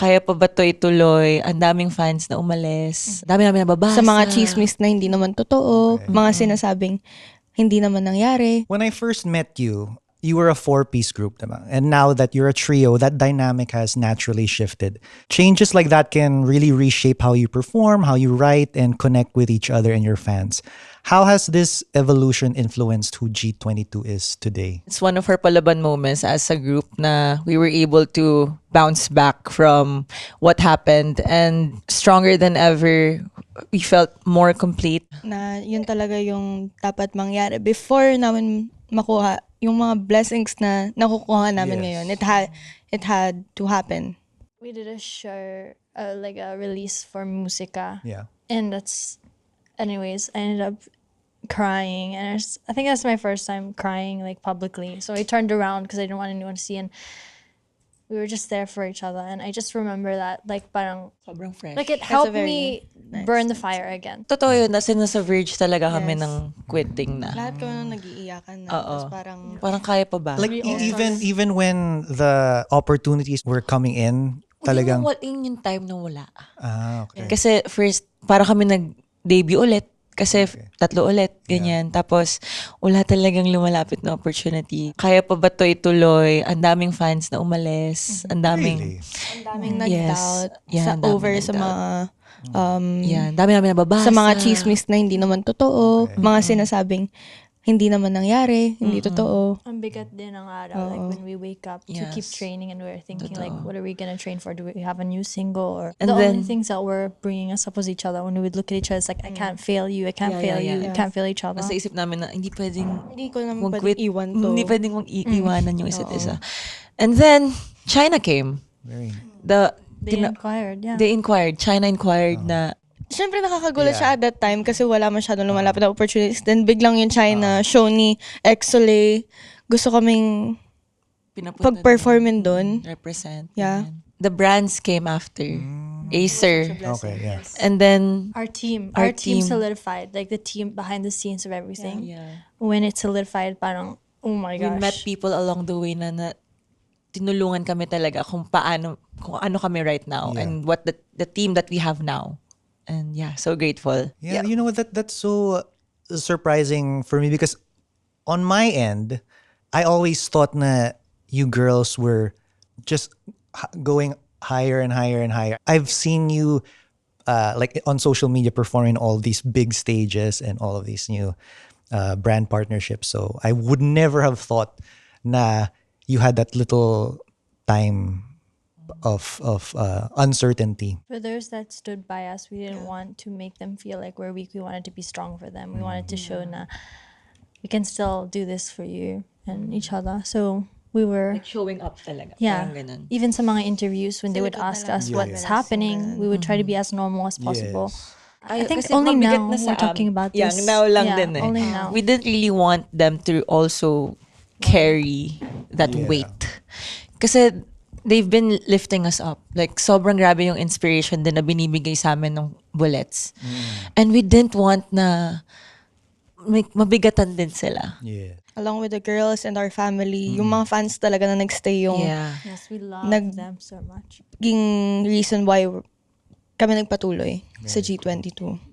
kaya pa ba to ituloy? Ang daming fans na umalis. Dami namin nababasa. Sa mga chismis na hindi naman totoo, Okay. mga sinasabing hindi naman nangyari. When I first met you, you were a four-piece group, diba? And now that you're a trio, that dynamic has naturally shifted. Changes like that can really reshape how you perform, how you write, and connect with each other and your fans. How has this evolution influenced who G22 is today? It's one of our palaban moments as a group na we were able to bounce back from what happened and stronger than ever. We felt more complete. Na yun talaga yung dapat mangyari. Before namin makuha yung mga blessings na nakukuha namin Yes. ngayon, it had to happen. We did a show, like a release for Musica. Yeah. And anyways, I ended up crying. And I think that's my first time crying, like, publicly. So I turned around because I didn't want anyone to see. And we were just there for each other. And I just remember that, like, parang, Sobrang fresh. like, it That's a helped very me nice burn the fire again. Totoo yun, nasa verge talaga kami Yes. ng quitting na. Lahat ko na nag-iiyakan na. Oo. Tapos parang, Parang kaya pa ba? Like even when the opportunities were coming in, talagang Yun yung time na wala. okay. Kasi first, para kami nag-debut ulit. Kasi tatlo ulit, ganyan. Tapos, wala talagang lumalapit na opportunity. Kaya pa ba to ituloy? Ang daming fans na umalis. Ang daming... Really? ang daming Yes. nag-doubt Yeah, sa ang daming over sa nag-doubt. mga Yan, dami namin nababasa. sa mga chismis na hindi naman totoo, mga sinasabing hindi naman nangyari, hindi totoo. Ang bigat din ang araw, like when we wake up to keep Yes. training and we're thinking like, Totoo. what are we gonna train for? Do we have a new single? Or And the only then- things that were bringing us up was each other. When we would look at each other, it's like, I can't fail you, I can't Yeah, fail yeah, you, yeah. we can't fail each other. Nasa isip namin na hindi pwedeng Hindi ko naman mag-quit. pwedeng iwan to. Hindi pwedeng iwanan yung isa't isa. And then, China came. Very They inquired, yeah. They inquired. China inquired na Siyempre nakakagulat siya at that time kasi wala masyadong lumalapit na opportunities. Then biglang yung China show ni Exole, gusto kaming pinapunta pag-performin doon. represent. Yeah. ganyan. The brands came after. Acer. okay, yeah. And then, Our team team. solidified, like the team behind the scenes of everything. yeah. When it solidified, parang, oh my We gosh. met people along the way na tinulungan kami talaga kung ano kami right now Yeah. and what the team that we have now. And yeah, so grateful. Yeah, you know what? That's so surprising for me because on my end, I always thought na you girls were just going higher and higher and higher. I've seen you like on social media performing all these big stages and all of these new brand partnerships. So I would never have thought na you had that little time of uncertainty. For those that stood by us, we didn't want to make them feel like we're weak. We wanted to be strong for them. We wanted to show na we can still do this for you and each other. So we were, Like showing up talaga. yeah, Parang ganun. even sa mga interviews when they would ask us what's happening, we would try to be as normal as possible. Yes. I think Kasi only mabigat now na sa we're talking about yeah, this. now lang Yeah, din eh. only now. We didn't really want them to also carry that Yeah. weight. Kasi they've been lifting us up. Like, sobrang grabe yung inspiration din na binibigay sa amin ng bullets. And we didn't want na mabigatan din sila. Yeah. Along with the girls and our family, yung mga fans talaga na nagstay yung Yeah. Yes, we love Nag- them so much. naging reason why kami nagpatuloy sa G22.